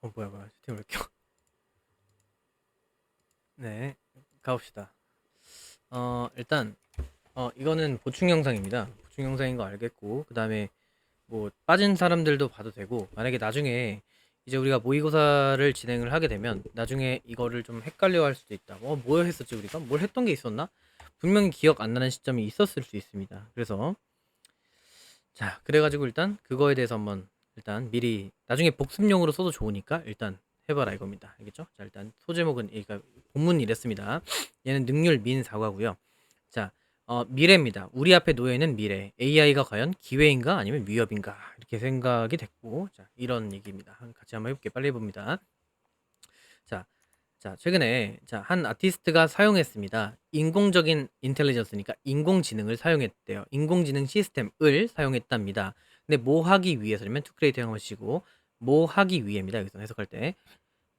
뭐야 채팅을 왜 켜? 네, 가봅시다. 일단 이거는 보충 영상입니다. 보충 영상인 거 알겠고, 그 다음에 뭐 빠진 사람들도 봐도 되고, 만약에 나중에 이제 우리가 모의고사를 진행을 하게 되면 나중에 이거를 좀 헷갈려할 수도 있다. 뭐 했었지 우리가? 뭘 했던 게 있었나? 분명히 기억 안 나는 시점이 있었을 수 있습니다. 그래서 자, 그래가지고 일단 그거에 대해서 한번 일단 미리 나중에 복습용으로 써도 좋으니까 일단 해봐라 이겁니다. 알겠죠? 자, 일단 소제목은 그러니까 본문 이랬습니다. 얘는 능률 민 사과고요. 자, 미래입니다. 우리 앞에 놓여 있는 미래. AI가 과연 기회인가 아니면 위협인가 이렇게 생각이 됐고, 자, 이런 얘기입니다. 같이 한번 해볼게. 빨리 해봅니다. 자, 자, 최근에 한 아티스트가 사용했습니다. 인공적인 인텔리전스니까 인공지능을 사용했대요. 인공지능 시스템을 사용했답니다. 근데 뭐 하기 위해서냐면 to create 형식이고 뭐 하기 위해입니다. 여기서 해석할 때.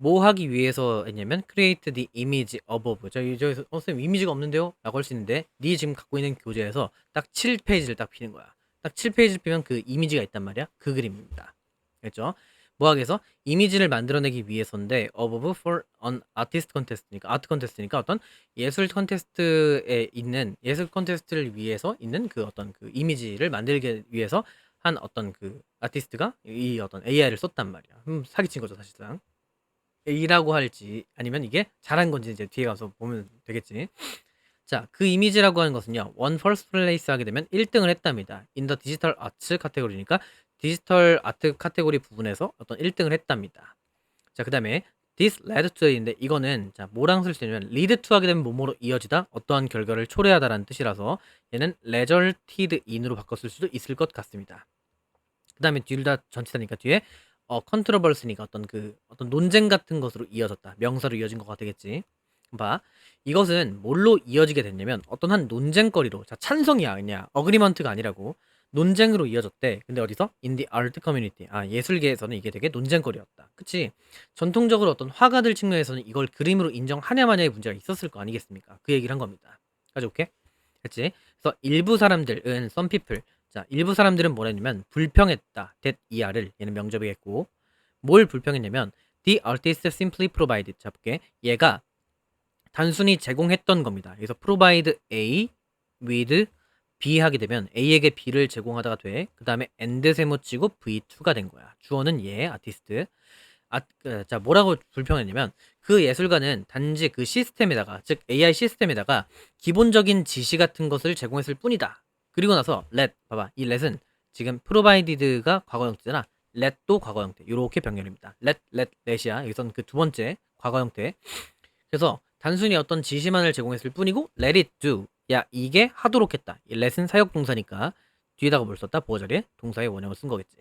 뭐 하기 위해서 했냐면 create the image above. 저기서 선생님 이미지가 없는데요? 라고 할 수 있는데 네 지금 갖고 있는 교재에서 딱 7페이지를 딱 피는 거야. 딱 7페이지를 피면 그 이미지가 있단 말이야. 그 그림입니다. 알겠죠? 뭐 하기 위해서 이미지를 만들어내기 위해서인데 above for an artist contest니까 아트 컨테스트니까 어떤 예술 컨테스트에 있는 예술 컨테스트를 위해서 있는 그 어떤 그 이미지를 만들기 위해서 한 어떤 그 아티스트가 이 어떤 AI를 썼단 말이야. 사기친 거죠 사실상. A라고 할지 아니면 이게 잘한 건지 이제 뒤에 가서 보면 되겠지. 자, 그 이미지라고 하는 것은요. 원 퍼스트 플레이스 하게 되면 1등을 했답니다. 인 더 디지털 아츠 카테고리니까 디지털 아트 카테고리 부분에서 어떤 1등을 했답니다. 자, 그다음에 this led to인데 이거는 자, 뭐랑 쓸 수 있냐면 lead to 하게 되면 뭐뭐로 이어지다 어떠한 결과를 초래하다라는 뜻이라서 얘는 resulted in으로 바꿨을 수도 있을 것 같습니다. 그다음에 둘 다 전치사니까 뒤에 컨트로버스니까 어떤 논쟁 같은 것으로 이어졌다. 명사로 이어진 거가 되겠지. 봐. 이것은 뭘로 이어지게 됐냐면 어떤 한 논쟁거리로 자 찬성이 아니야. 어그리먼트가 아니라고 논쟁으로 이어졌대. 근데 어디서? In the art community. 예술계에서는 이게 되게 논쟁거리였다. 그치? 전통적으로 어떤 화가들 측면에서는 이걸 그림으로 인정하냐 마냐의 문제가 있었을 거 아니겠습니까? 그 얘기를 한 겁니다. 가져올게. 그치? 그래서 일부 사람들은 some people 자, 일부 사람들은 뭐랬냐면 불평했다. that ER을 얘는 명접이겠고 뭘 불평했냐면 the artist simply provided 잡게 얘가 단순히 제공했던 겁니다. 그래서 provide A with B 하게 되면 A에게 B를 제공하다가 돼. 그 다음에 and 세모치고 V2가 된 거야. 주어는 얘 아티스트. 자 뭐라고 불평했냐면 그 예술가는 단지 그 시스템에다가 즉 AI 시스템에다가 기본적인 지시 같은 것을 제공했을 뿐이다. 그리고 나서 봐봐 이 let은 지금 provided가 과거 형태잖아. let도 과거 형태. 이렇게 병렬입니다. let이야. 여기서는 그 두 번째 과거 형태. 그래서 단순히 어떤 지시만을 제공했을 뿐이고 let it do 야 이게 하도록 했다. 이 let은 사역 동사니까 뒤에다가 뭘 썼다? 보어 자리에 동사의 원형을 쓴 거겠지.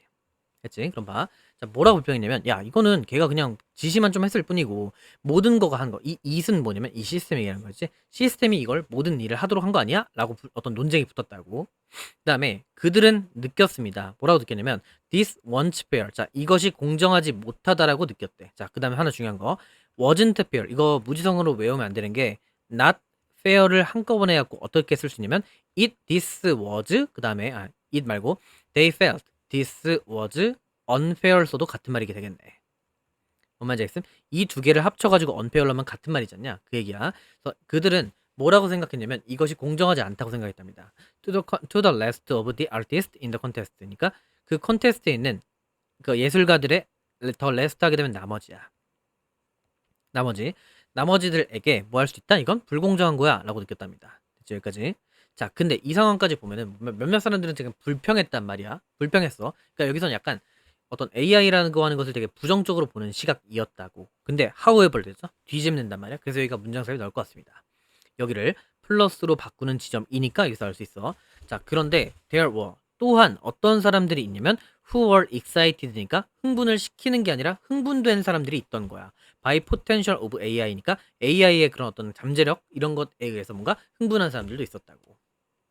했지? 그럼 봐. 자, 뭐라고 불평했냐면, 야, 이거는 걔가 그냥 지시만 좀 했을 뿐이고, 모든 거가 한 거. 이 it은 뭐냐면, 이 시스템 얘기하는 거지. 시스템이 이걸 모든 일을 하도록 한 거 아니야? 라고 어떤 논쟁이 붙었다고. 그 다음에, 그들은 느꼈습니다. 뭐라고 느꼈냐면, this won't fair. 자, 이것이 공정하지 못하다라고 느꼈대. 자, 그 다음에 하나 중요한 거. wasn't fair. 이거 무지성으로 외우면 안 되는 게, not fair를 한꺼번에 해갖고 어떻게 쓸 수 있냐면, this was, 그 다음에, it 말고, they felt. this was unfair 써도 같은 말이게 되겠네. 뭔 말인지 알겠음? 이 두 개를 합쳐가지고 unfair로 하면 같은 말이지 않냐? 그 얘기야. 그래서 그들은 뭐라고 생각했냐면 이것이 공정하지 않다고 생각했답니다. To the rest of the artists in the contest. 그러니까 그 컨테스트에 있는 그 예술가들의 더 레스트 하게 되면 나머지야. 나머지들에게 뭐 할 수 있다? 이건 불공정한 거야 라고 느꼈답니다. 됐죠? 여기까지. 자, 근데 이 상황까지 보면은 몇몇 사람들은 지금 불평했단 말이야. 불평했어. 그러니까 여기서는 약간 어떤 AI라는 거 하는 것을 되게 부정적으로 보는 시각이었다고. 근데 however 됐어? 뒤집는단 말이야. 그래서 여기가 문장사에 나올 것 같습니다. 여기를 플러스로 바꾸는 지점이니까 여기서 알 수 있어. 자, 그런데 there were 또한 어떤 사람들이 있냐면 who were excited니까 흥분을 시키는 게 아니라 흥분된 사람들이 있던 거야. by potential of AI니까 AI의 그런 어떤 잠재력 이런 것에 의해서 뭔가 흥분한 사람들도 있었다고.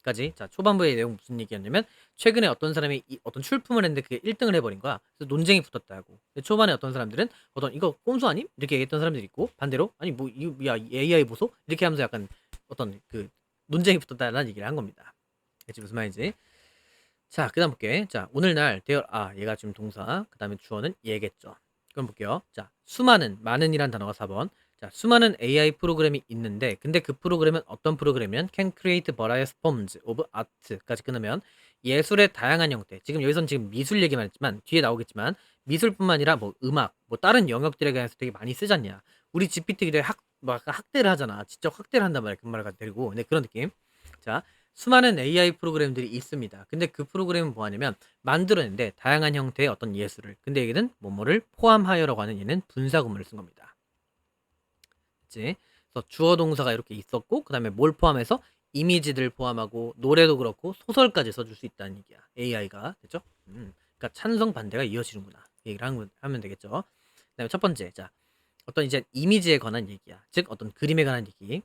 까지. 자, 초반부의 내용 무슨 얘기였냐면 최근에 어떤 사람이 어떤 출품을 했는데 그게 1등을 해버린 거야. 그래서 논쟁이 붙었다고. 근데 초반에 어떤 사람들은 어떤 이거 꼼수 아님? 이렇게 얘기했던 사람들이 있고 반대로 아니 뭐 야 AI 보소? 이렇게 하면서 약간 어떤 그 논쟁이 붙었다는 얘기를 한 겁니다. 그치 무슨 말인지. 자, 그다음 볼게. 자, 오늘날 대열 얘가 지금 동사, 그다음에 주어는 얘겠죠. 그럼 볼게요. 자, 많은이란 단어가 4번. 자, 수많은 AI 프로그램이 있는데, 근데 그 프로그램은 어떤 프로그램이면 can create various forms of art까지 끊으면 예술의 다양한 형태. 지금 여기선 지금 미술 얘기만 했지만 뒤에 나오겠지만 미술뿐만 아니라 뭐 음악, 뭐 다른 영역들에 관해서 되게 많이 쓰잖냐. 우리 GPT들이 뭐 아까 학대를 하잖아. 직접 학대를 한단 말이야. 그 말을 데리고. 네, 그런 느낌. 자, 수많은 AI 프로그램들이 있습니다. 근데 그 프로그램은 뭐하냐면 만들어낸데 다양한 형태의 어떤 예술을. 근데 여기는 뭐뭐를 포함하여라고 하는 얘는 분사구문을 쓴 겁니다. 그치? 그래서 주어 동사가 이렇게 있었고 그 다음에 뭘 포함해서 이미지들 포함하고 노래도 그렇고 소설까지 써줄 수 있다는 얘기야. AI가. 됐죠? 그러니까 찬성 반대가 이어지는구나. 얘기를 하면 되겠죠. 그 다음에 첫 번째. 자, 어떤 이제 이미지에 관한 얘기야. 즉 어떤 그림에 관한 얘기.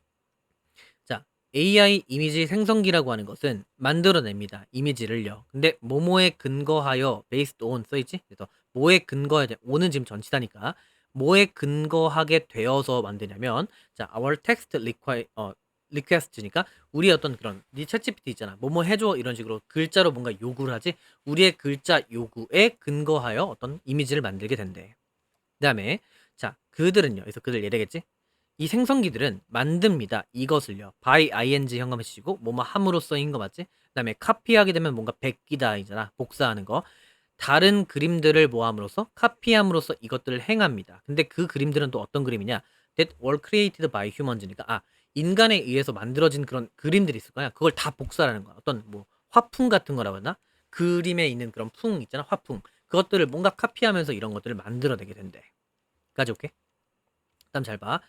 자, AI 이미지 생성기라고 하는 것은 만들어냅니다. 이미지를요. 근데 뭐뭐에 근거하여 based on 써있지? 그래서 뭐에 근거해 on은 지금 전치사니까 뭐에 근거하게 되어서 만드냐면 자, our text request니까 우리 어떤 그런 네 챗GPT 있잖아. 뭐뭐 해줘 이런 식으로 글자로 뭔가 요구를 하지. 우리의 글자 요구에 근거하여 어떤 이미지를 만들게 된대. 그다음에 자, 그들은요. 그래서 그들 얘기겠지? 이 생성기들은 만듭니다. 이것을요. by ing 현감을 쓰시고 뭐뭐 함으로써인 거 맞지? 그다음에 카피하게 되면 뭔가 베끼다이잖아. 복사하는 거. 다른 그림들을 모함으로써 카피함으로써 이것들을 행합니다. 근데 그 그림들은 또 어떤 그림이냐? That were created by humans니까 인간에 의해서 만들어진 그런 그림들이 있을 거야. 그걸 다 복사하는 거야. 어떤 뭐 화풍 같은 거라고 하나? 그림에 있는 그런 풍 있잖아. 화풍. 그것들을 뭔가 카피하면서 이런 것들을 만들어내게 된대. 까지 올게. 그다음 잘 봐.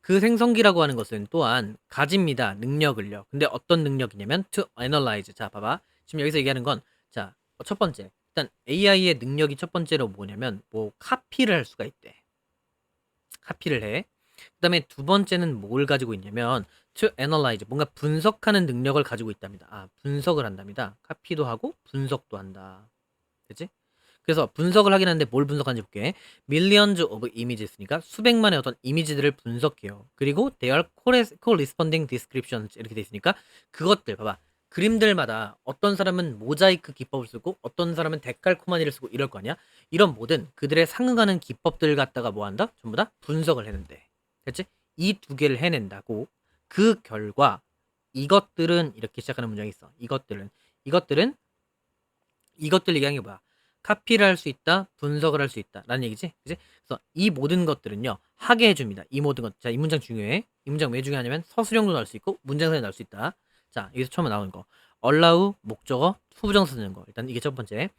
그 생성기라고 하는 것은 또한 가집니다. 능력을요. 근데 어떤 능력이냐면 to analyze. 자, 봐봐. 지금 여기서 얘기하는 건 자, 첫 번째. 일단 AI의 능력이 첫 번째로 뭐냐면 뭐 카피를 할 수가 있대. 카피를 해. 그다음에 두 번째는 뭘 가지고 있냐면 to analyze. 뭔가 분석하는 능력을 가지고 있답니다. 분석을 한답니다. 카피도 하고 분석도 한다. 그치? 그래서 분석을 하긴 하는데 뭘 분석하는지 볼게. millions of images니까 수백만의 어떤 이미지들을 분석해요. 그리고 they are corresponding descriptions 이렇게 돼 있으니까 그것들 봐봐. 그림들마다 어떤 사람은 모자이크 기법을 쓰고 어떤 사람은 데칼코마니를 쓰고 이럴 거 아니야? 이런 모든 그들의 상응하는 기법들 갖다가 뭐 한다? 전부 다 분석을 해낸대. 됐지? 이 두 개를 해낸다고 그 결과 이것들은 이렇게 시작하는 문장이 있어. 이것들은 이것들 얘기하는 게 뭐야? 카피를 할 수 있다, 분석을 할 수 있다. 라는 얘기지. 그지? 그래서 이 모든 것들은요, 하게 해줍니다. 이 모든 것. 자, 이 문장 중요해. 이 문장 왜 중요하냐면 서술형도 나올 수 있고, 문장선에 나올 수 있다. 자, 여기서 처음에 나오는 거. allow, 목적어, 후부정사 쓰는 거. 일단 이게 첫 번째.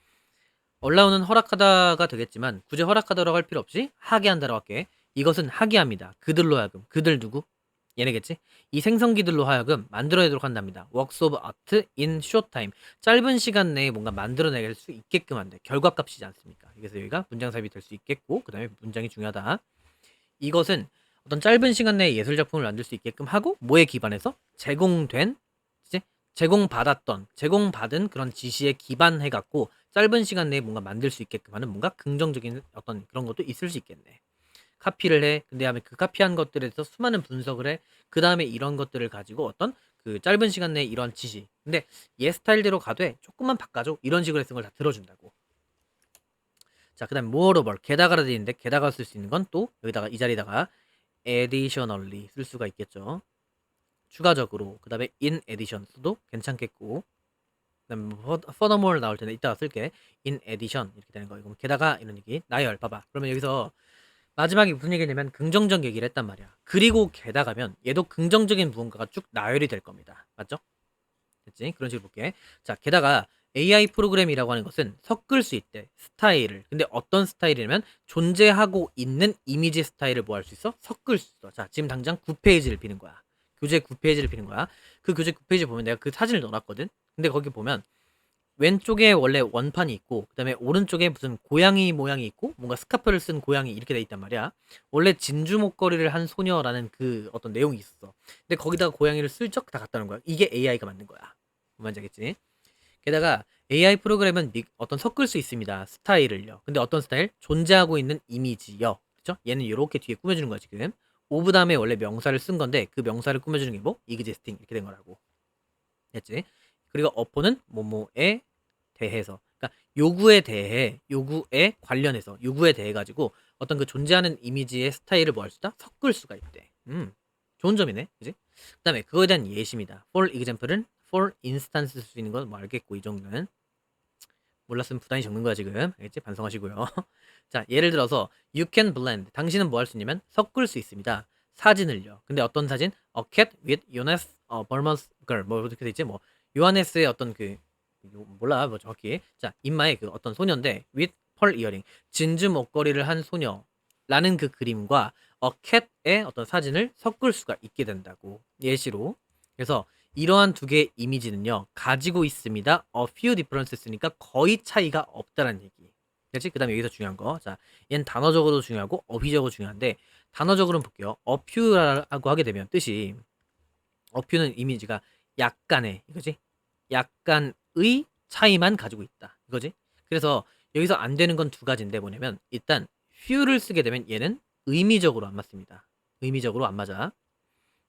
allow는 허락하다가 되겠지만, 굳이 허락하다라고 할 필요 없이 하게 한다라고 할게. 이것은 하게 합니다. 그들로 하여금. 그들 누구? 얘네겠지? 이 생성기들로 하여금 만들어내도록 한답니다. Works of art in short time. 짧은 시간 내에 뭔가 만들어내게 수 있게끔 한대. 결과값이지 않습니까? 그래서 여기가 문장 삽입이 될 수 있겠고, 그 다음에 문장이 중요하다. 이것은 어떤 짧은 시간 내에 예술작품을 만들 수 있게끔 하고, 뭐에 기반해서? 제공받은 그런 지시에 기반해갖고, 짧은 시간 내에 뭔가 만들 수 있게끔 하는 뭔가 긍정적인 어떤 그런 것도 있을 수 있겠네. 카피를 해. 근데 다음에 그 카피한 것들에 대해서 수많은 분석을 해. 그 다음에 이런 것들을 가지고 어떤 그 짧은 시간 내에 이런 지시. 근데 얘 스타일대로 가되 조금만 바꿔줘. 이런 식으로 쓴 걸 다 들어준다고. 자, 그 다음에 moreover. 게다가라 돼 있는데 게다가 쓸 수 있는 건 또 여기다가 이 자리다가 additionally 쓸 수가 있겠죠. 추가적으로. 그 다음에 in addition 써도 괜찮겠고. 그 다음에 furthermore 나올 텐데 이따가 쓸게. in addition 이렇게 되는 거. 이거 게다가 이런 얘기. 나열 봐봐. 그러면 여기서 마지막에 무슨 얘기냐면 긍정적 얘기를 했단 말이야. 그리고 게다가면 얘도 긍정적인 무언가가 쭉 나열이 될 겁니다. 맞죠? 됐지? 그런 식으로 볼게. 자, 게다가 AI 프로그램이라고 하는 것은 섞을 수 있대. 스타일을. 근데 어떤 스타일이냐면 존재하고 있는 이미지 스타일을 뭐 할 수 있어? 섞을 수 있어. 자, 지금 당장 9페이지를 비는 거야. 교재 9페이지를 비는 거야. 그 교재 9페이지 보면 내가 그 사진을 넣어놨거든. 근데 거기 보면 왼쪽에 원래 원판이 있고 그다음에 오른쪽에 무슨 고양이 모양이 있고 뭔가 스카프를 쓴 고양이 이렇게 돼 있단 말이야. 원래 진주 목걸이를 한 소녀라는 그 어떤 내용이 있었어. 근데 거기다가 고양이를 슬쩍 다 갖다 놓은 거야. 이게 AI가 만든 거야. 뭔지 알겠지? 게다가 AI 프로그램은 어떤 섞을 수 있습니다. 스타일을요. 근데 어떤 스타일? 존재하고 있는 이미지요. 그렇죠? 얘는 이렇게 뒤에 꾸며주는 거야 지금. 오브 다음에 원래 명사를 쓴 건데 그 명사를 꾸며주는 게 뭐? existing 이렇게 된 거라고. 됐지? 그리고 어포는 뭐뭐에 대해서. 그러니까 요구에 대해 요구에 관련해서 요구에 대해 가지고 어떤 그 존재하는 이미지의 스타일을 뭐 할 수 있다? 섞을 수가 있대. 좋은 점이네. 그지? 그다음에 그거에 대한 예시입니다. for example은 for instance 쓸 수 있는 건 뭐 알겠고 이 정도는 몰랐으면 부단히 적는 거야 지금. 알겠지? 반성하시고요. 자, 예를 들어서 you can blend. 당신은 뭐 할 수 있냐면 섞을 수 있습니다. 사진을요. 근데 어떤 사진? A cat with Jonas Burmans girl. 뭐 이렇게 돼 있지? 뭐 요하네스의 어떤 그 몰라 뭐 정확히. 자, 인마의 그 어떤 소녀인데 with pearl earring. 진주 목걸이를 한 소녀라는 그 그림과 A cat의 어떤 사진을 섞을 수가 있게 된다고. 예시로. 그래서 이러한 두 개의 이미지는요 가지고 있습니다. A few differences니까 거의 차이가 없다는 얘기. 그렇지? 그 다음에 여기서 중요한 거. 자, 얘는 단어적으로도 중요하고 어휘적으로 중요한데 단어적으로는 볼게요. A few라고 하게 되면 뜻이 A few는 이미지가 약간의 이거지? 약간의 차이만 가지고 있다. 이거지? 그래서 여기서 안 되는 건 두 가지인데 뭐냐면 일단 few를 쓰게 되면 얘는 의미적으로 안 맞습니다. 의미적으로 안 맞아.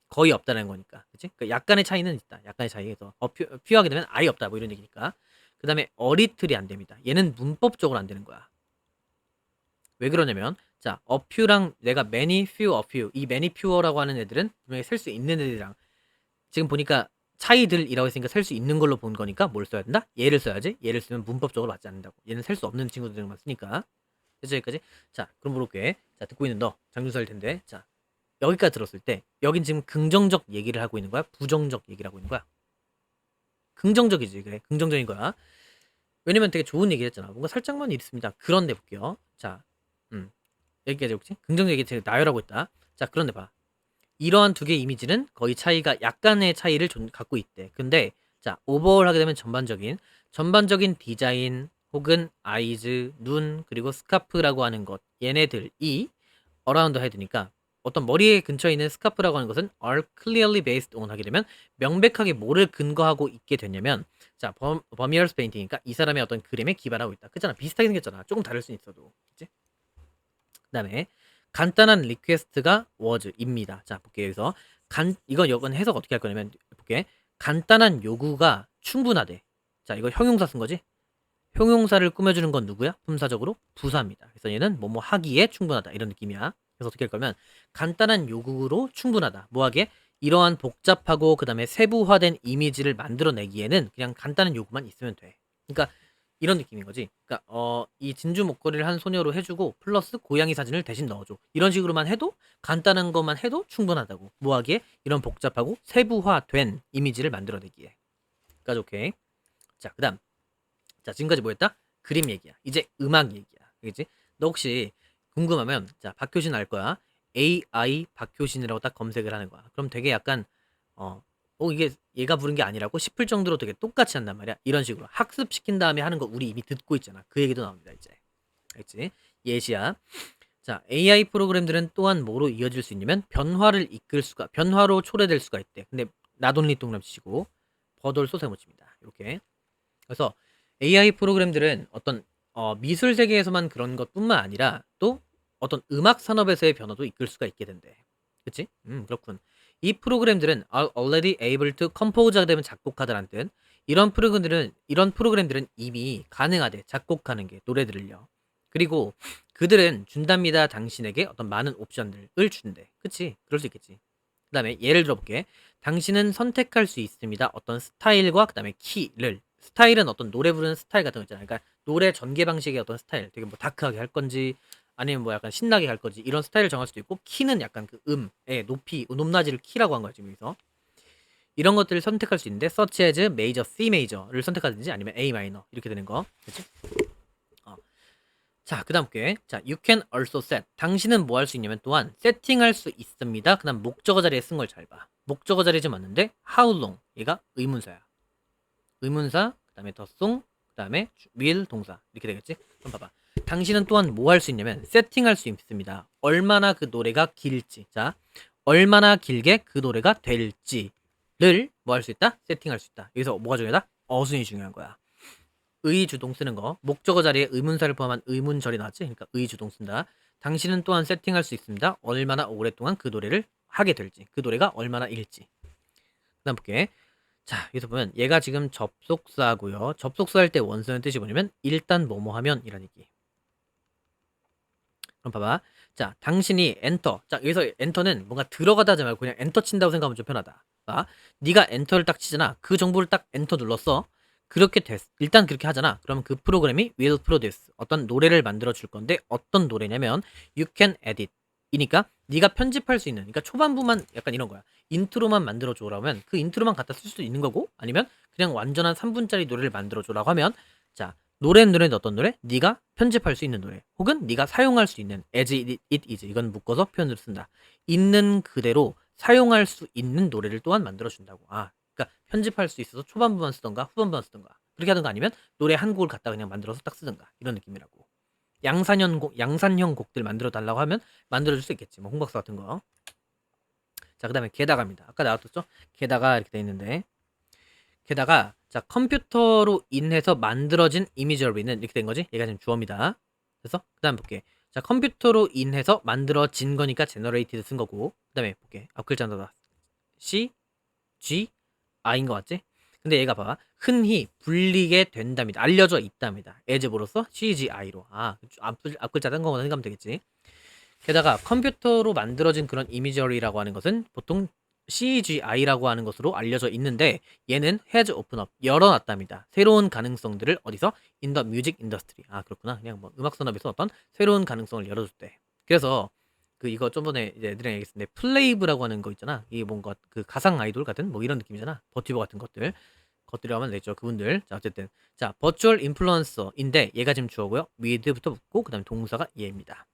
거의 없다는 거니까. 그치? 그러니까 약간의 차이는 있다. 약간의 차이에서 퓨하게 되면 아예 없다. 뭐 이런 얘기니까. 그 다음에 어리틀이 안 됩니다. 얘는 문법적으로 안 되는 거야. 왜 그러냐면 자, a few랑 내가 many, few, a few 이 many, few라고 하는 애들은 분명히 셀 수 있는 애들이랑 지금 보니까 차이들이라고 했으니까 셀 수 있는 걸로 본 거니까 뭘 써야 된다? 얘를 써야지. 얘를 쓰면 문법적으로 맞지 않는다고. 얘는 셀 수 없는 친구들만 쓰니까. 그래서 여기까지. 자, 그럼 물어볼게. 자, 듣고 있는 너 장준서일 텐데. 자, 여기까지 들었을 때 여긴 지금 긍정적 얘기를 하고 있는 거야? 부정적 얘기를 하고 있는 거야? 긍정적이지. 그래. 긍정적인 거야. 왜냐면 되게 좋은 얘기 했잖아. 뭔가 살짝만 있습니다. 그런데 볼게요. 자, 여기까지 혹시 긍정적 얘기 되게 나열하고 있다. 자, 그런데 봐. 이러한 두 개의 이미지는 거의 차이가 약간의 차이를 갖고 있대. 근데 자, 오버올 하게 되면 전반적인 디자인 혹은 아이즈, 눈, 그리고 스카프라고 하는 것 얘네들이 어라운드 헤드니까 어떤 머리에 근처에 있는 스카프라고 하는 것은 are clearly based on 하게 되면 명백하게 뭐를 근거하고 있게 되냐면 자, 버미얼스 페인팅이니까 이 사람의 어떤 그림에 기반하고 있다. 그잖아. 비슷하게 생겼잖아. 조금 다를 수 있어도. 그치? 그다음에 간단한 리퀘스트가 was입니다. 자, 볼게요. 여기서 이건 여건 해석 어떻게 할 거냐면 볼게. 간단한 요구가 충분하대. 자, 이거 형용사 쓴 거지? 형용사를 꾸며주는 건 누구야? 품사적으로 부사입니다. 그래서 얘는 뭐뭐 하기에 충분하다 이런 느낌이야. 그래서 어떻게 할 거면 간단한 요구로 충분하다. 뭐하게? 이러한 복잡하고 그 다음에 세부화된 이미지를 만들어내기에는 그냥 간단한 요구만 있으면 돼. 그러니까 이런 느낌인 거지. 그러니까 이 진주 목걸이를 한 소녀로 해주고 플러스 고양이 사진을 대신 넣어줘. 이런 식으로만 해도 간단한 것만 해도 충분하다고. 뭐하기에? 이런 복잡하고 세부화된 이미지를 만들어내기에. 까지 오케이. 자, 그다음. 자, 지금까지 뭐였다? 그림 얘기야. 이제 음악 얘기야. 알겠지? 너 혹시 궁금하면 자, 박효신 알 거야. AI 박효신이라고 딱 검색을 하는 거야. 그럼 되게 약간 어, 이게 얘가 부른 게 아니라고 싶을 정도로 되게 똑같이 한단 말이야. 이런 식으로 학습시킨 다음에 하는 거 우리 이미 듣고 있잖아. 그 얘기도 나옵니다, 이제. 알겠지? 예시야. 자, AI 프로그램들은 또한 뭐로 이어질 수 있냐면 변화로 초래될 수가 있대. 근데 나돈리 동그라미 치고 버돌 쏘세 못 칩니다. 이렇게. 그래서 AI 프로그램들은 어떤 미술 세계에서만 그런 것뿐만 아니라 또 어떤 음악 산업에서의 변화도 이끌 수가 있게 된대. 그치? 그렇군. 이 프로그램들은 are already able to compose가 되면 작곡하다라는 뜻. 이런 프로그램들은 이미 가능하대. 작곡하는 게 노래들을요. 그리고 그들은 준답니다. 당신에게 어떤 많은 옵션들을 준대. 그치? 그럴 수 있겠지. 그 다음에 예를 들어볼게. 당신은 선택할 수 있습니다. 어떤 스타일과 그 다음에 키를. 스타일은 어떤 노래 부르는 스타일 같은 거 있잖아요. 그러니까 노래 전개 방식의 어떤 스타일. 되게 뭐 다크하게 할 건지 아니면 뭐 약간 신나게 할 건지 이런 스타일을 정할 수도 있고 키는 약간 그 음의 높이, 높낮이를 키라고 한 거야 지금 여기서. 이런 것들을 선택할 수 있는데 such as major, C major를 선택하든지 아니면 A minor 이렇게 되는 거. 그렇지? 자, 그 다음 볼게. 자, you can also set. 당신은 뭐 할 수 있냐면 또한 세팅할 수 있습니다. 그 다음 목적어 자리에 쓴 걸 잘 봐. 목적어 자리에 좀 맞는데 how long 얘가 의문사야. 의문사, 그 다음에 the song, 그 다음에 will 동사 이렇게 되겠지? 그럼 봐봐. 당신은 또한 뭐 할 수 있냐면 세팅할 수 있습니다. 얼마나 그 노래가 길지. 자, 얼마나 길게 그 노래가 될지를 뭐 할 수 있다? 세팅할 수 있다. 여기서 뭐가 중요하다? 어순이 중요한 거야. 의주동 쓰는 거. 목적어 자리에 의문사를 포함한 의문절이 나왔지? 그러니까 의주동 쓴다. 당신은 또한 세팅할 수 있습니다. 얼마나 오랫동안 그 노래를 하게 될지. 그 노래가 얼마나 일지. 그 다음 볼게. 자, 여기서 보면 얘가 지금 접속사고요. 접속사 할 때 원수는 뜻이 뭐냐면 일단 뭐뭐 하면 이런 얘기. 그럼 봐봐. 자, 당신이 엔터. 자, 여기서 엔터는 뭔가 들어가다 하지 말고 그냥 엔터 친다고 생각하면 좀 편하다. 봐. 네가 엔터를 딱 치잖아. 그 정보를 딱 엔터 눌렀어. 그렇게 됐. 일단 그렇게 하잖아. 그러면 그 프로그램이 will produce 어떤 노래를 만들어 줄 건데 어떤 노래냐면 you can edit. 이니까 네가 편집할 수 있는. 그러니까 초반부만 약간 이런 거야. 인트로만 만들어 줘라면 그 인트로만 갖다 쓸 수도 있는 거고 아니면 그냥 완전한 3분짜리 노래를 만들어 줘라고 하면 자, 노래는 어떤 노래? 네가 편집할 수 있는 노래 혹은 네가 사용할 수 있는 as it is 이건 묶어서 표현을 쓴다. 있는 그대로 사용할 수 있는 노래를 또한 만들어준다고. 아, 그러니까 편집할 수 있어서 초반부만 쓰던가 후반부만 쓰던가 그렇게 하던가 아니면 노래 한 곡을 갖다 그냥 만들어서 딱 쓰던가 이런 느낌이라고. 양산형 곡들 만들어 달라고 하면 만들어줄 수 있겠지. 뭐 홍박사 같은 거. 자, 그 다음에 게다가입니다. 아까 나왔었죠? 게다가 이렇게 돼 있는데 게다가 자 컴퓨터로 인해서 만들어진 이미저리는 이렇게 된 거지. 얘가 지금 주어입니다. 그래서 그 다음 볼게. 자 컴퓨터로 인해서 만들어진 거니까 제너레이티드 쓴 거고 그 다음에 볼게. 앞글자는 C, G, I인 거 같지? 근데 얘가 봐. 흔히 불리게 된답니다. 알려져 있답니다. as로서 C, G, I로. 아 앞글자 딴 거거나 생각하면 되겠지. 게다가 컴퓨터로 만들어진 그런 이미저리라고 하는 것은 보통 CGI라고 하는 것으로 알려져 있는데 얘는 has open up 열어놨답니다. 새로운 가능성들을 어디서? in the music industry. 아 그렇구나. 그냥 뭐 음악 산업에서 어떤 새로운 가능성을 열어줬대. 그래서 그 이거 좀 전에 이제 애들이랑 얘기했는데 플레이브라고 하는 거 있잖아. 이게 뭔가 그 가상 아이돌 같은 뭐 이런 느낌이잖아. 버티버 같은 것들이라고 하면 되죠. 그분들. 자 어쨌든 자 버추얼 인플루언서인데 얘가 지금 주어고요. with부터 붙고 그다음에 동사가 얘입니다.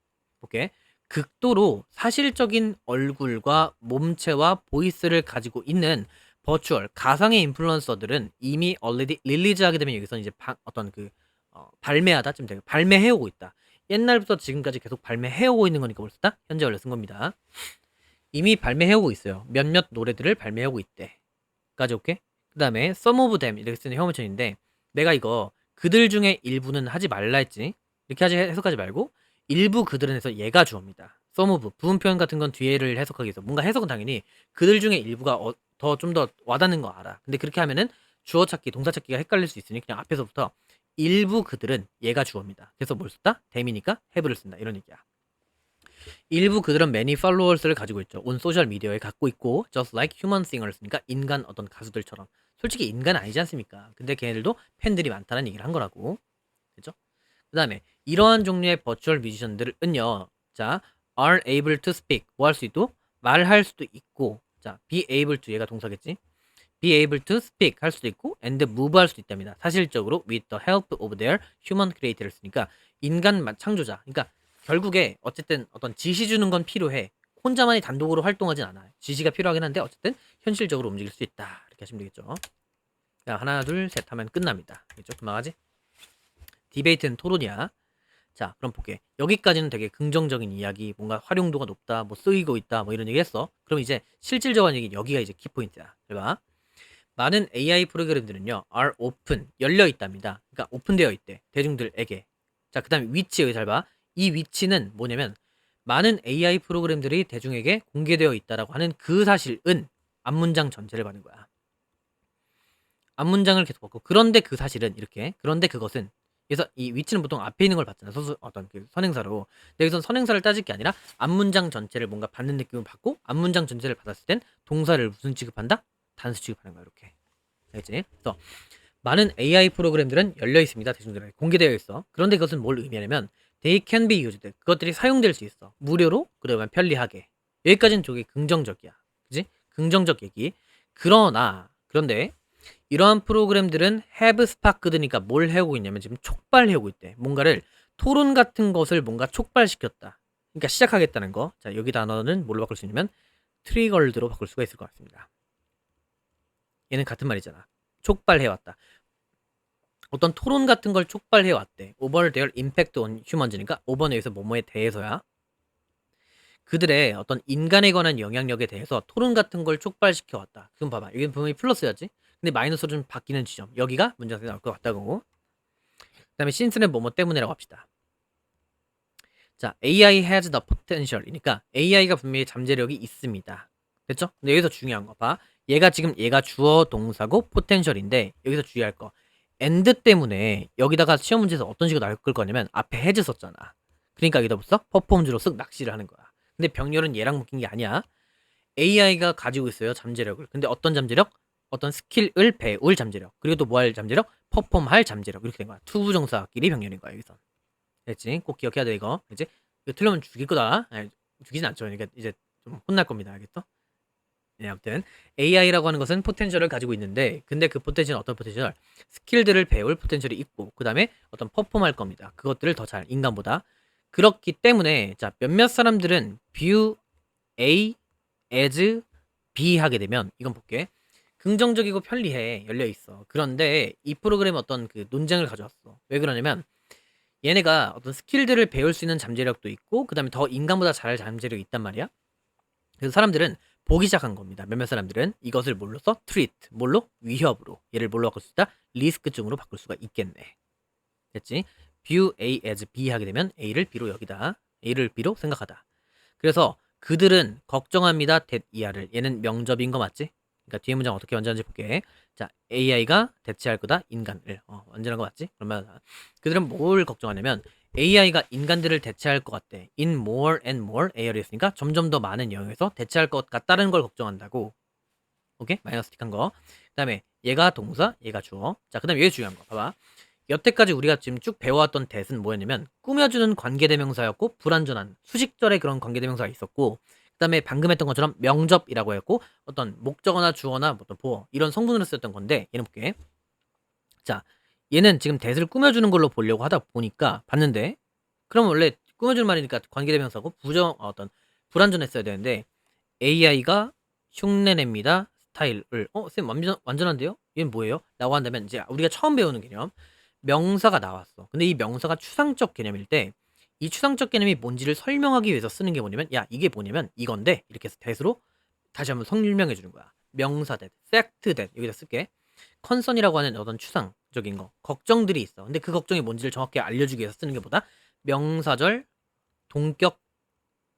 오케이. 극도로 사실적인 얼굴과 몸체와 보이스를 가지고 있는 버추얼 가상의 인플루언서들은 이미 already 릴리즈하게 되면 여기서 이제 어떤 그 발매하다 좀 되고 발매해오고 있다. 옛날부터 지금까지 계속 발매해오고 있는 거니까 벌써 다 현재 완료 쓴 겁니다. 이미 발매해오고 있어요. 몇몇 노래들을 발매하고 있대. 까지 오케이? 그 다음에 some of them 이렇게 쓰는 혐오천인데 내가 이거 그들 중에 일부는 하지 말라 했지. 이렇게 해석하지 말고 일부 그들은 해서 얘가 주어입니다. some of 부분 표현 같은 건 뒤에를 해석하기 위해서 뭔가 해석은 당연히 그들 중에 일부가 더 좀 더 와닿는 거 알아. 근데 그렇게 하면은 주어 찾기 동사 찾기가 헷갈릴 수 있으니 그냥 앞에서부터 일부 그들은 얘가 주어입니다. 그래서 뭘 썼다? 댐이니까 have를 쓴다 이런 얘기야. 일부 그들은 many followers를 가지고 있죠. 온 소셜 미디어에 갖고 있고 just like human singers니까 인간 어떤 가수들처럼 솔직히 인간 아니지 않습니까? 근데 걔네들도 팬들이 많다는 얘기를 한 거라고. 그죠? 그 다음에 이러한 종류의 버추얼 뮤지션들은요. 자, are able to speak 뭐 할 수 있고 말할 수도 있고 자, be able to 얘가 동사겠지? be able to speak 할 수도 있고 and move 할 수도 있답니다. 사실적으로 with the help of their human creator를 쓰니까 인간 창조자. 그러니까 결국에 어쨌든 어떤 지시 주는 건 필요해. 혼자만이 단독으로 활동하진 않아. 지시가 필요하긴 한데 어쨌든 현실적으로 움직일 수 있다. 이렇게 하시면 되겠죠. 자, 하나, 둘, 셋 하면 끝납니다. 알겠죠? 금방 하지? 디베이트는 토론이야. 자, 그럼 볼게. 여기까지는 되게 긍정적인 이야기, 뭔가 활용도가 높다, 뭐 쓰이고 있다, 뭐 이런 얘기 했어. 그럼 이제 실질적인 얘기, 여기가 이제 키포인트야. 잘 봐. 많은 AI 프로그램들은요, are open, 열려 있답니다. 그러니까 오픈되어 있대. 대중들에게. 자, 그 다음에 위치 여기 잘 봐. 이 위치는 뭐냐면, 많은 AI 프로그램들이 대중에게 공개되어 있다라고 하는 그 사실은 앞문장 전체를 받는 거야. 앞문장을 계속 받고, 그런데 그 사실은 이렇게, 그런데 그것은 그래서 이 위치는 보통 앞에 있는 걸 받잖아. 어떤 그 선행사로. 근데 여기선 선행사를 따질 게 아니라 앞문장 전체를 뭔가 받는 느낌을 받고 앞문장 전체를 받았을 땐 동사를 무슨 취급한다? 단수 취급하는 거야. 이렇게. 알겠지? 그래서 많은 AI 프로그램들은 열려 있습니다. 대중들에게 공개되어 있어. 그런데 그것은 뭘 의미하냐면 they can be used. 그것들이 사용될 수 있어. 무료로 그러면 편리하게. 여기까지는 저기 긍정적이야. 그지? 긍정적 얘기. 그런데 이러한 프로그램들은 have sparked니까 뭘 해오고 있냐면 지금 촉발해오고 있대. 뭔가를 토론 같은 것을 뭔가 촉발시켰다. 그러니까 시작하겠다는 거. 자, 여기 단어는 뭘로 바꿀 수 있냐면 triggered로 바꿀 수가 있을 것 같습니다. 얘는 같은 말이잖아. 촉발해왔다. 어떤 토론 같은 걸 촉발해왔대. over their impact on humans니까 over는 여기서 뭐뭐에 대해서야. 그들의 어떤 인간에 관한 영향력에 대해서 토론 같은 걸 촉발시켜왔다. 그럼 봐봐. 여기 분명히 플러스였지? 근데 마이너스로 좀 바뀌는 지점. 여기가 문장에 나올 것 같다고. 그 다음에 since는 뭐뭐 때문에라고 합시다. 자, AI has the potential. 이니까 AI가 분명히 잠재력이 있습니다. 됐죠? 근데 여기서 중요한 거 봐. 얘가 주어 동사고 포텐셜인데 여기서 주의할 거 and 때문에 여기다가 시험 문제에서 어떤 식으로 나올 거냐면 앞에 has 썼잖아. 그러니까 여기다 벌써 퍼폼즈로 쓱 낚시를 하는 거야. 근데 병렬은 얘랑 묶인 게 아니야. AI가 가지고 있어요 잠재력을. 근데 어떤 잠재력? 어떤 스킬을 배울 잠재력. 그리고 또 뭐 할 잠재력? 퍼폼할 잠재력. 이렇게 된 거야. 투부정사끼리 병렬인 거야 여기서. 됐지? 꼭 기억해야 돼 이거. 이제 이거 틀리면 죽일 거다. 아니, 죽이진 않죠. 그러니까 이제 좀 혼날 겁니다. 알겠어? 네, 아무튼 AI라고 하는 것은 포텐셜을 가지고 있는데 근데 그 포텐셜은 어떤 포텐셜? 스킬들을 배울 포텐셜이 있고 그 다음에 어떤 퍼폼할 겁니다. 그것들을 더 잘 인간보다 그렇기 때문에 자 몇몇 사람들은 view A as B 하게 되면 이건 볼게 긍정적이고 편리해 열려 있어. 그런데 이 프로그램은 어떤 그 논쟁을 가져왔어. 왜 그러냐면 얘네가 어떤 스킬들을 배울 수 있는 잠재력도 있고 그 다음에 더 인간보다 잘할 잠재력이 있단 말이야. 그래서 사람들은 보기 시작한 겁니다. 몇몇 사람들은 이것을 뭘로 써? 트리트. 뭘로? 위협으로. 얘를 뭘로 바꿀 수 있다? 리스크증으로 바꿀 수가 있겠네. 됐지? view A as B 하게 되면 A를 B로 여기다. A를 B로 생각하다. 그래서 그들은 걱정합니다. that 이하를. 얘는 명접인 거 맞지? 그러니까 뒤에 문장 어떻게 완전한지 볼게. 자, AI가 대체할 거다. 인간을. 완전한 거 맞지? 그러면 그들은 뭘 걱정하냐면 AI가 인간들을 대체할 것 같대. In more and more areas니까 점점 더 많은 영역에서 대체할 것 같다는 걸 걱정한다고. 오케이? 마이너스 틱한 거. 그 다음에 얘가 동사, 얘가 주어. 자, 그 다음에 얘 중요한 거. 봐봐. 여태까지 우리가 지금 쭉 배워왔던 대은 뭐였냐면 꾸며주는 관계대명사였고 불완전한 수식절의 그런 관계대명사가 있었고 그 다음에 방금 했던 것처럼 명접이라고 했고 어떤 목적어나 주어나 어떤 보어 이런 성분으로 쓰였던 건데 얘는 볼게. 자, 얘는 지금 대을 꾸며주는 걸로 보려고 하다 보니까 봤는데 그럼 원래 꾸며주는 말이니까 관계대명사고 어떤 불완전했어야 되는데 AI가 흉내냅니다 스타일을 쌤 완전한데요? 얘는 뭐예요? 라고 한다면 이제 우리가 처음 배우는 개념 명사가 나왔어. 근데 이 명사가 추상적 개념일 때 이 추상적 개념이 뭔지를 설명하기 위해서 쓰는 게 뭐냐면 야 이게 뭐냐면 이건데 이렇게 해서 대수로 다시 한번 설명해 주는 거야. 명사 that, fact that 여기다 쓸게. 컨선이라고 하는 어떤 추상적인 거 걱정들이 있어. 근데 그 걱정이 뭔지를 정확히 알려주기 위해서 쓰는 게 보다 명사절 동격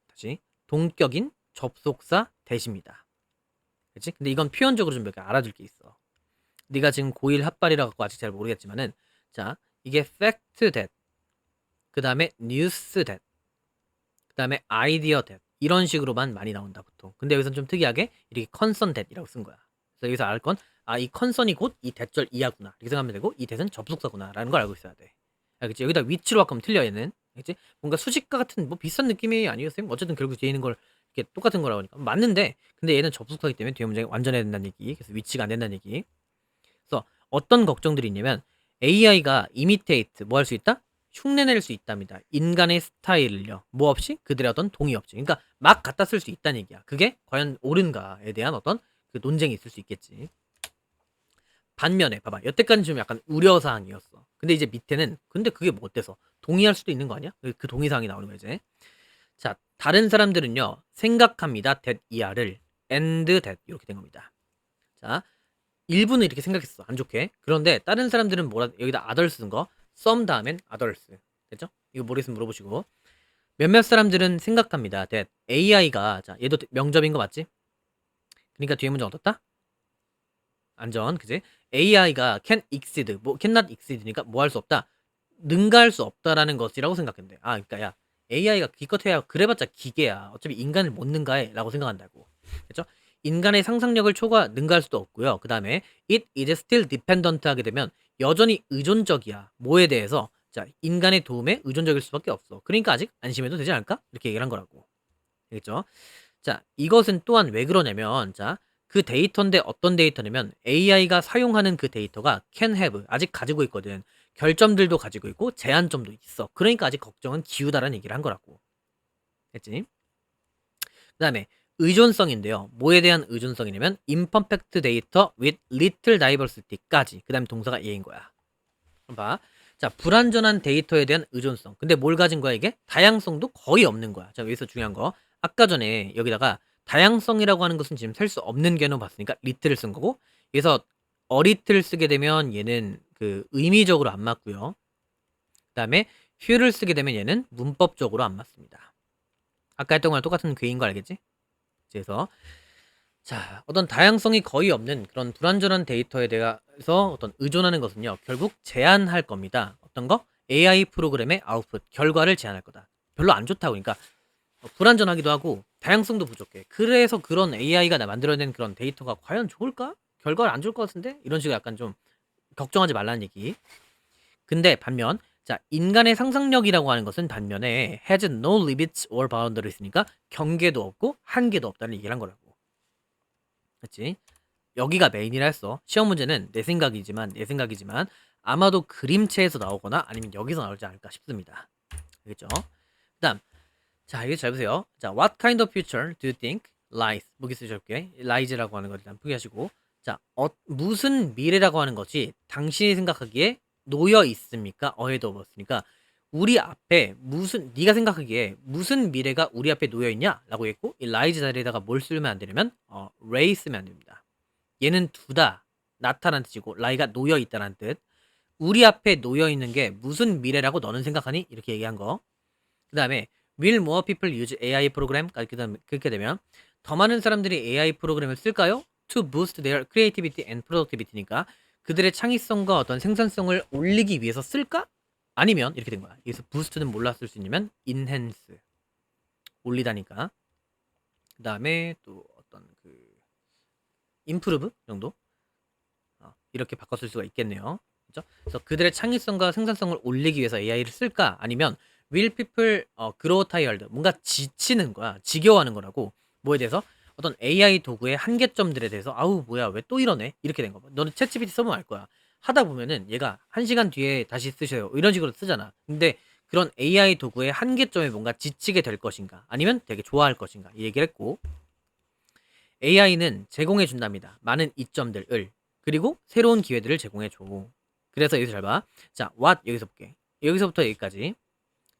다시 동격인 접속사 대시입니다. 그렇지? 근데 이건 표현적으로 좀 몇 개 알아둘 게 있어. 네가 지금 고1 합발이라 갖고 아직 잘 모르겠지만은 자 이게 fact that 그 다음에 news that 그 다음에 idea that 이런 식으로만 많이 나온다 보통. 근데 여기서는 좀 특이하게 이렇게 concern that이라고 쓴 거야. 그래서 여기서 알 건 이 concern이 곧 이 대절 이하구나 이렇게 생각하면 되고 이 that은 접속사구나 라는 걸 알고 있어야 돼. 알겠지? 여기다 위치로 바꾸면 틀려 얘는. 알겠지? 뭔가 수식과 같은 뭐 비슷한 느낌이 아니겠어요? 어쨌든 결국 뒤에 있는 걸 이렇게 똑같은 거라고 하니까 맞는데 근데 얘는 접속사기 때문에 뒤에 문장이 완전해야 된다는 얘기. 그래서 위치가 안 된다는 얘기. 그래서 어떤 걱정들이 있냐면 AI가 imitate 뭐 할 수 있다? 흉내낼 수 있답니다. 인간의 스타일을요. 뭐 없이? 그들의 어떤 동의 없이. 그러니까 막 갖다 쓸 수 있다는 얘기야. 그게 과연 옳은가에 대한 어떤 그 논쟁이 있을 수 있겠지. 반면에 봐봐. 여태까지는 좀 약간 우려사항이었어. 근데 이제 밑에는 근데 그게 뭐 어때서? 동의할 수도 있는 거 아니야? 그 동의사항이 나오는 거야 이제. 자, 다른 사람들은요. 생각합니다. that 이하를 and that 이렇게 된 겁니다. 자, 일부는 이렇게 생각했어. 안 좋게. 그런데 다른 사람들은 뭐라 여기다 others 쓴 거. some 다음엔 others. 됐죠? 이거 모르겠으면 물어보시고. 몇몇 사람들은 생각합니다. that AI가 자, 얘도 명접인 거 맞지? 그러니까 뒤에 문장 어떻다? 안전. 그지? AI가 can exceed. 뭐 cannot exceed니까 뭐 할 수 없다. 능가할 수 없다라는 것이라고 생각했는데. 그러니까 야 AI가 기껏해야 그래봤자 기계야. 어차피 인간을 못 능가해라고 생각한다고. 그렇죠? 인간의 상상력을 능가할 수도 없고요. 그 다음에 it is still dependent 하게 되면 여전히 의존적이야. 뭐에 대해서? 자, 인간의 도움에 의존적일 수밖에 없어. 그러니까 아직 안심해도 되지 않을까? 이렇게 얘기를 한 거라고. 알겠죠? 자, 이것은 또한 왜 그러냐면 자, 그 데이터인데 어떤 데이터냐면 AI가 사용하는 그 데이터가 can have 아직 가지고 있거든. 결점들도 가지고 있고 제한점도 있어. 그러니까 아직 걱정은 기우다라는 얘기를 한 거라고. 했지? 그 다음에 의존성인데요. 뭐에 대한 의존성이냐면 imperfect data with little diversity까지. 그 다음에 동사가 얘인 거야. 봐. 자, 불완전한 데이터에 대한 의존성. 근데 뭘 가진 거야 이게? 다양성도 거의 없는 거야. 자, 여기서 중요한 거. 아까 전에 여기다가 다양성이라고 하는 것은 지금 셀 수 없는 개념 봤으니까 little을 쓴 거고 여기서 little 쓰게 되면 얘는 그 의미적으로 안 맞고요. 그 다음에 few를 쓰게 되면 얘는 문법적으로 안 맞습니다. 아까 했던 거랑 똑같은 괴인 거 알겠지? 그래서 자, 어떤 다양성이 거의 없는 그런 불완전한 데이터에 대해서 어떤 의존하는 것은요, 결국 제한할 겁니다. 어떤 거? AI 프로그램의 아웃풋, 결과를 제한할 거다. 별로 안 좋다고. 그러니까 불완전하기도 하고 다양성도 부족해. 그래서 그런 AI가 만들어낸 그런 데이터가 과연 좋을까? 결과를 안 줄 것 같은데? 이런 식으로 약간 좀 걱정하지 말라는 얘기. 근데 반면 자, 인간의 상상력이라고 하는 것은 반면에 has no limits or boundaries니까 경계도 없고 한계도 없다는 얘기를 한 거라고. 그렇지? 여기가 메인이라 했어. 시험 문제는 내 생각이지만 아마도 그림체에서 나오거나 아니면 여기서 나오지 않을까 싶습니다. 알겠죠? 그다음 자, 이거 잘 보세요. 자, what kind of future do you think lies? 무기 쓰셔볼게. lies라고 하는 걸 일단 포기하시고 자, 무슨 미래라고 하는 것이 당신이 생각하기에 놓여 있습니까? ahead of us니까 우리 앞에 무슨 네가 생각하기에 무슨 미래가 우리 앞에 놓여 있냐라고 했고 이 lies 자리에다가 뭘 쓰면 안 되냐면 ray 쓰면 안 됩니다. 얘는 두다 나타난 뜻이고 lie가 놓여 있다는 뜻. 우리 앞에 놓여 있는 게 무슨 미래라고 너는 생각하니? 이렇게 얘기한 거. 그다음에 will more people use AI 프로그램? 그렇게 되면 더 많은 사람들이 AI 프로그램을 쓸까요? To boost their creativity and productivity니까 그들의 창의성과 어떤 생산성을 올리기 위해서 쓸까? 아니면 이렇게 된 거야. 여기서 boost는 몰라 쓸 수 있냐면 enhance 올리다니까. 그다음에 또 어떤 그 improve 정도 이렇게 바꿔 쓸 수가 있겠네요. 그렇죠? 그래서 그들의 창의성과 생산성을 올리기 위해서 AI를 쓸까? 아니면 will people grow tired? 뭔가 지치는 거야. 지겨워하는 거라고. 뭐에 대해서? 어떤 AI 도구의 한계점들에 대해서 아우 뭐야 왜 또 이러네? 이렇게 된 거. 너는 챗GPT 써보면 알 거야. 하다 보면은 얘가 1시간 뒤에 다시 쓰셔요. 이런 식으로 쓰잖아. 근데 그런 AI 도구의 한계점에 뭔가 지치게 될 것인가? 아니면 되게 좋아할 것인가? 이 얘기를 했고 AI는 제공해 준답니다. 많은 이점들을. 그리고 새로운 기회들을 제공해 줘. 그래서 여기서 잘 봐. 자, what 여기서 볼게. 여기서부터 여기까지.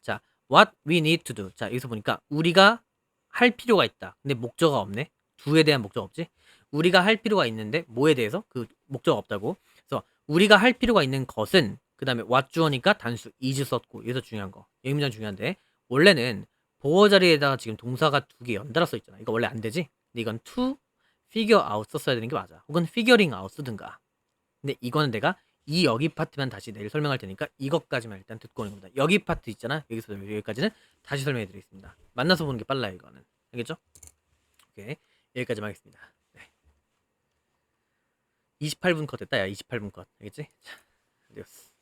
자, what we need to do. 자, 여기서 보니까 우리가 할 필요가 있다. 근데 목적어가 없네. do에 대한 목적 없지? 우리가 할 필요가 있는데 뭐에 대해서 그 목적어 없다고. 그래서 우리가 할 필요가 있는 것은 그다음에 what 주어니까 단수 is 썼고 여기서 중요한 거. 여기 문장 중요한데 원래는 보어 자리에다가 지금 동사가 두 개 연달아 써 있잖아. 이거 원래 안 되지? 근데 이건 to figure out 썼어야 되는 게 맞아. 혹은 figuring out 쓰든가. 근데 이거는 내가 이 여기 파트만 다시 내일 설명할 테니까 이것까지만 일단 듣고 오는 겁니다. 여기 파트 있잖아. 여기서 여기까지는 다시 설명해 드리겠습니다. 만나서 보는 게 빨라요, 이거는. 알겠죠? 오케이. 여기까지만 하겠습니다. 네. 28분 컷 됐다. 야, 28분 컷. 알겠지? 자, adios.